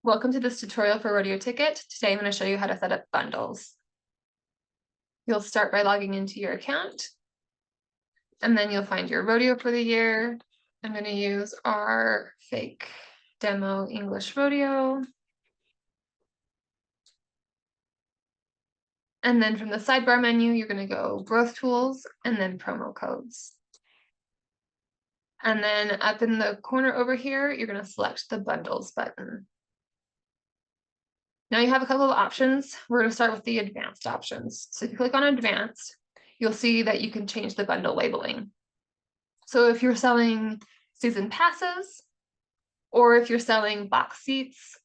Welcome to this tutorial for Rodeo Ticket. Today I'm going to show you how to set up bundles. You'll start by logging into your account, and then you'll find your rodeo for the year. I'm going to use our fake demo English rodeo. And then from the sidebar menu, you're going to go growth tools and then promo codes. And then up in the corner over here, you're going to select the bundles button. Now you have a couple of options. We're going to start with the advanced options. So if you click on advanced, you'll see that you can change the bundle labeling. So if you're selling season passes, or if you're selling box seats,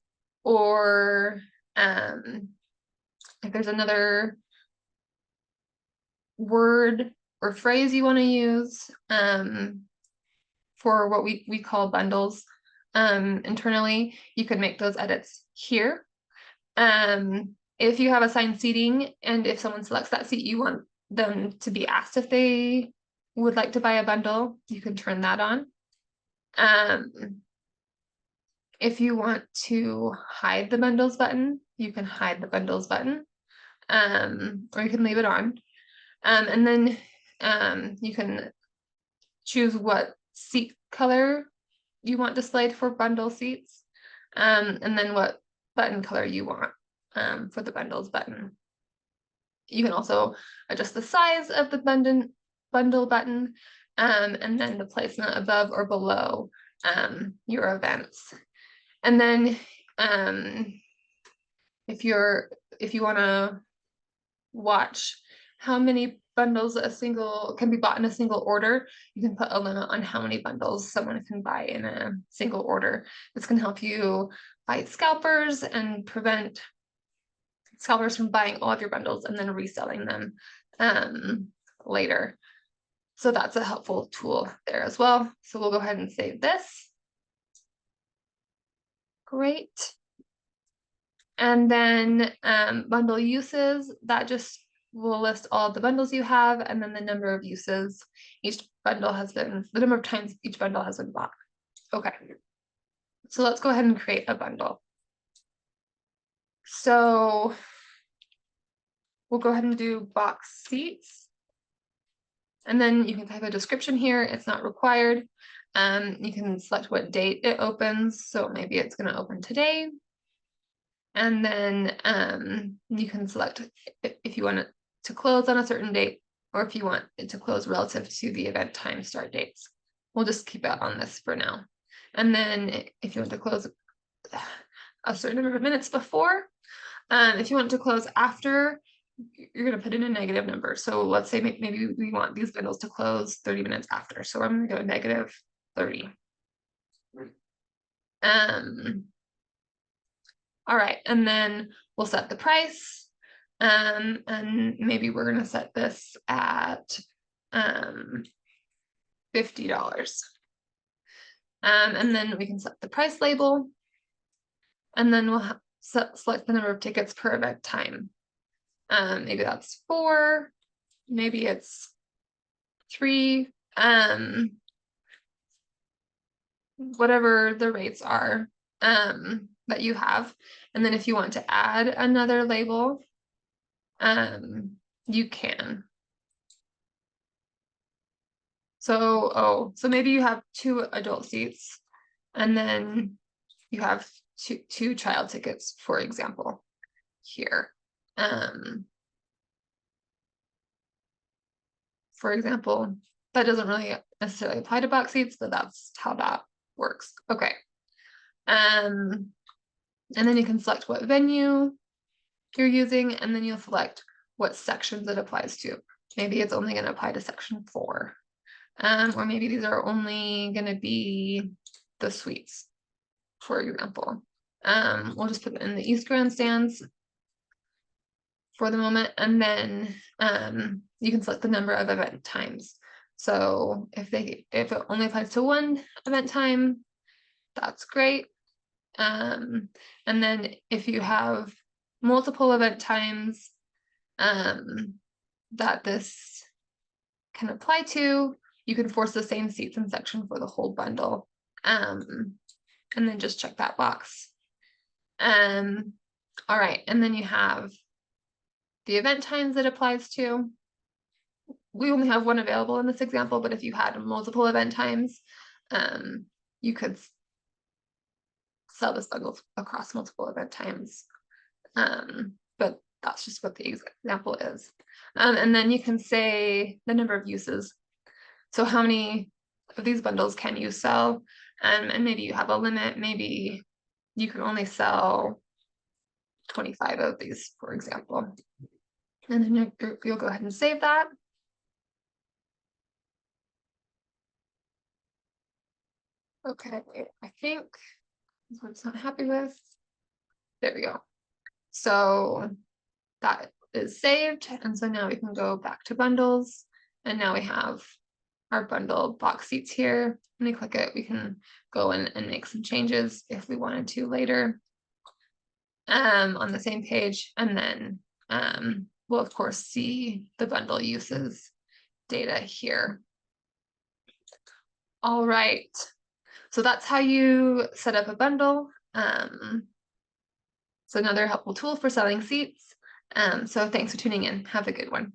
or if there's another word or phrase you want to use for what we call bundles internally, you can make those edits here. If you have assigned seating and if someone selects that seat, you want them to be asked if they would like to buy a bundle, you can turn that on. If you want to hide the bundles button, you can hide the bundles button, or you can leave it on. And then you can choose what seat color you want displayed for bundle seats, and then what button color you want for the bundles button. You can also adjust the size of the bundle button, and then the placement above or below your events. And then if you want to watch how many bundles can be bought in a single order, you can put a limit on how many bundles someone can buy in a single order. This can help you fight scalpers and prevent scalpers from buying all of your bundles and then reselling them later. So that's a helpful tool there as well. So we'll go ahead and save this. Great. And then bundle uses, that just will list all of the bundles you have and then the number of uses the number of times each bundle has been bought. Okay, so let's go ahead and create a bundle. So we'll go ahead and do box seats. And then you can type a description here. It's not required. You can select what date it opens. So maybe it's going to open today. And then you can select if you want it to close on a certain date or if you want it to close relative to the event time start dates. We'll just keep it on this for now. And then if you want to close a certain number of minutes before, if you want to close after, you're going to put in a negative number. So let's say maybe we want these bundles to close 30 minutes after. So I'm going to go negative 30. All right, and then we'll set the price. And maybe we're going to set this at $50. And then we can set the price label. And then we'll select the number of tickets per event time. Maybe that's 4, maybe it's 3, whatever the rates are that you have. And then if you want to add another label, you can. So maybe you have 2 adult seats and then you have two child tickets, for example, here. For example, that doesn't really necessarily apply to box seats, but that's how that works. Okay. And then you can select what venue you're using, and then you'll select what sections it applies to. Maybe it's only going to apply to section 4. Or maybe these are only going to be the suites, for example. We'll just put it in the East Grandstands for the moment, and then you can select the number of event times. So if it only applies to 1 event time, that's great. And then if you have multiple event times that this can apply to, you can force the same seats and section for the whole bundle. And then just check that box. All right, and then you have the event times it applies to. We only have one available in this example, but if you had multiple event times, you could sell this bundle across multiple event times. But that's just what the example is. And then you can say the number of uses. So how many of these bundles can you sell? And maybe you have a limit. Maybe you can only sell 25 of these, for example. And then you'll go ahead and save that. Okay, I think this one's not happy with. There we go. So that is saved. And so now we can go back to bundles. And now we have our bundle box seats here. When we click it, we can go in and make some changes if we wanted to later on the same page. And then we'll of course see the bundle uses data here. All right. So that's how you set up a bundle. So another helpful tool for selling seats. So thanks for tuning in. Have a good one.